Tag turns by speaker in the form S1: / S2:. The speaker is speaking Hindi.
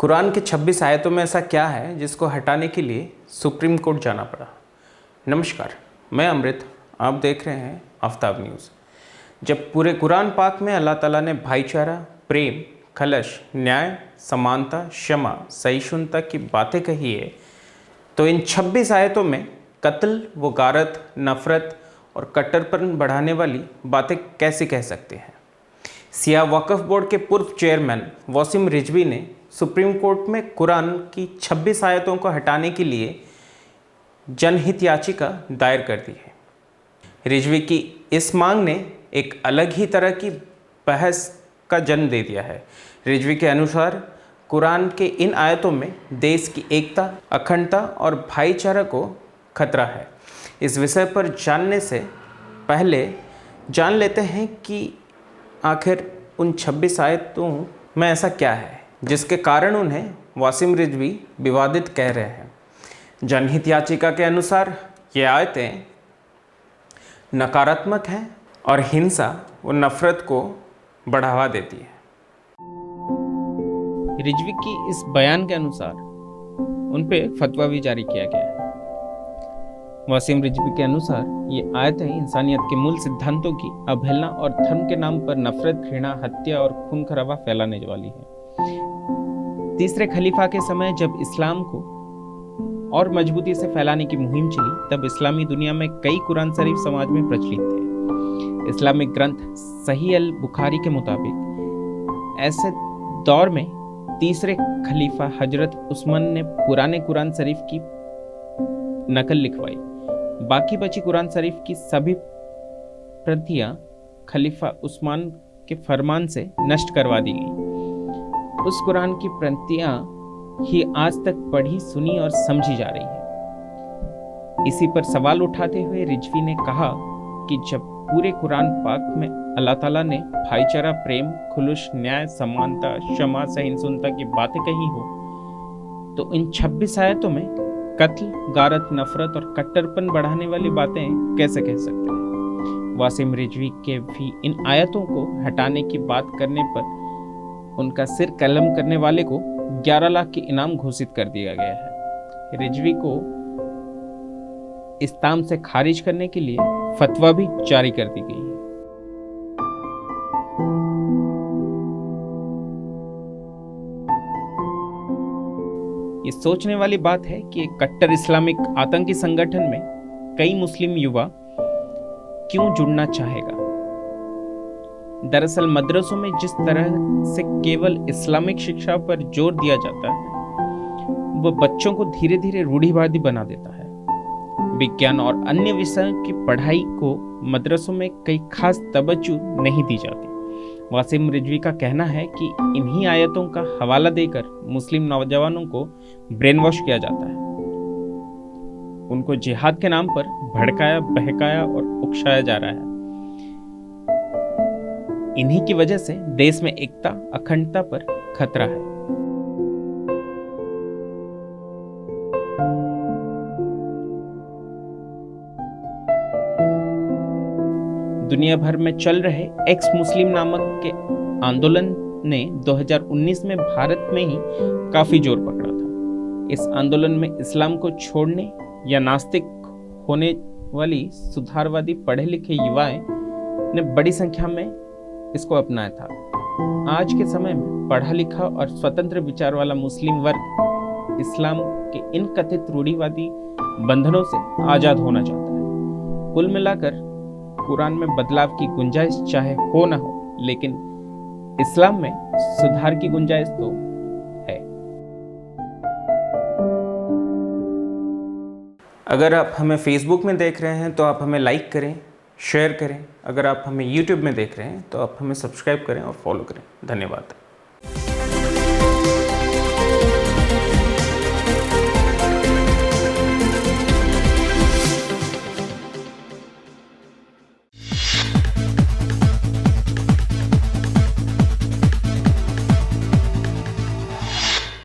S1: कुरान के 26 आयतों में ऐसा क्या है जिसको हटाने के लिए सुप्रीम कोर्ट जाना पड़ा। नमस्कार, मैं अमृत, आप देख रहे हैं आफ्ताब न्यूज़। जब पूरे कुरान पाक में अल्लाह ताला ने भाईचारा, प्रेम, खलश, न्याय, समानता, क्षमा, सहिष्णुता की बातें कही है, तो इन 26 आयतों में कत्ल व गारत, नफ़रत और कट्टरपन बढ़ाने वाली बातें कैसे कह सकते हैं। सिया वक्फ बोर्ड के पूर्व चेयरमैन वसीम रिजवी ने सुप्रीम कोर्ट में कुरान की 26 आयतों को हटाने के लिए जनहित याचिका दायर कर दी है। रिजवी की इस मांग ने एक अलग ही तरह की बहस का जन्म दे दिया है। रिजवी के अनुसार कुरान के इन आयतों में देश की एकता, अखंडता और भाईचारा को खतरा है। इस विषय पर जानने से पहले जान लेते हैं कि आखिर उन 26 आयतों में ऐसा क्या है जिसके कारण उन्हें वसीम रिजवी विवादित कह रहे हैं। जनहित याचिका के अनुसार ये आयतें नकारात्मक हैं और हिंसा व नफरत को बढ़ावा देती है।
S2: रिजवी की इस बयान के अनुसार उन पे फतवा भी जारी किया गया है। वसीम रिजवी के अनुसार ये आयतें इंसानियत के मूल सिद्धांतों की अवहेलना और धर्म के नाम पर नफरत, घृणा, हत्या और खून खराबा फैलाने वाली है। तीसरे खलीफा के समय जब इस्लाम को और मजबूती से फैलाने की मुहिम चली, तब इस्लामी दुनिया में कई कुरान शरीफ समाज में प्रचलित थे। इस्लामिक ग्रंथ सही अल बुखारी के मुताबिक ऐसे दौर में तीसरे खलीफा हजरत उस्मान ने पुराने कुरान शरीफ की नकल लिखवाई। बाकी बची कुरान शरीफ की सभी प्रतियां खलीफा उस्मान के फरमान से नष्ट करवा दी गई। उस कुरान की प्रतियां ही आज तक पढ़ी, सुनी और समझी जा रही है। इसी पर सवाल उठाते हुए रिजवी ने कहा कि जब पूरे कुरान पाक में अल्लाह ताला ने भाईचारा, प्रेम, खुलूस, न्याय, समानता, क्षमा, सहिष्णुता की बातें कही हो, तो इन 26 आयतों में कत्ल, गारत, नफरत और कट्टरपन बढ़ाने वाली बातें कैसे कह सकते हैं। वसीम रिजवी के भी इन आयतों को हटाने की बात करने पर उनका सिर कलम करने वाले को 11 लाख के इनाम घोषित कर दिया गया है। रिजवी को इस्ताम से खारिज करने के लिए फतवा भी जारी कर दी गई है। ये सोचने वाली बात है कि एक कट्टर इस्लामिक आतंकी संगठन में कई मुस्लिम युवा क्यों जुड़ना चाहेगा। दरअसल मदरसों में जिस तरह से केवल इस्लामिक शिक्षा पर जोर दिया जाता है, वह बच्चों को धीरे धीरे रूढ़िवादी बना देता है। विज्ञान और अन्य विषयों की पढ़ाई को मदरसों में कई खास तवज्जो नहीं दी जाती। वसीम रिजवी का कहना है कि इन्हीं आयतों का हवाला देकर मुस्लिम नौजवानों को ब्रेन वॉश किया जाता है। उनको जिहाद के नाम पर भड़काया, बहकाया और उकसाया जा रहा है। इन्हीं की वजह से देश में एकता, अखंडता पर खतरा है। दुनिया भर में चल रहे एक्स मुस्लिम नामक के आंदोलन ने 2019 में भारत में ही काफी जोर पकड़ा था। इस आंदोलन में इस्लाम को छोड़ने या नास्तिक होने वाली सुधारवादी पढ़े लिखे युवाएं ने बड़ी संख्या में इसको अपनाया था। आज के समय में पढ़ा लिखा और स्वतंत्र विचार वाला मुस्लिम वर्ग इस्लाम के इन कथित रूढ़िवादी बंधनों से आजाद होना चाहता है। कुल मिलाकर कुरान में बदलाव की गुंजाइश चाहे हो ना हो, लेकिन इस्लाम में सुधार की गुंजाइश तो है।
S1: अगर आप हमें फेसबुक में देख रहे हैं तो आप हमें लाइक करें, शेयर करें। अगर आप हमें यूट्यूब में देख रहे हैं तो आप हमें सब्सक्राइब करें और फॉलो करें। धन्यवाद।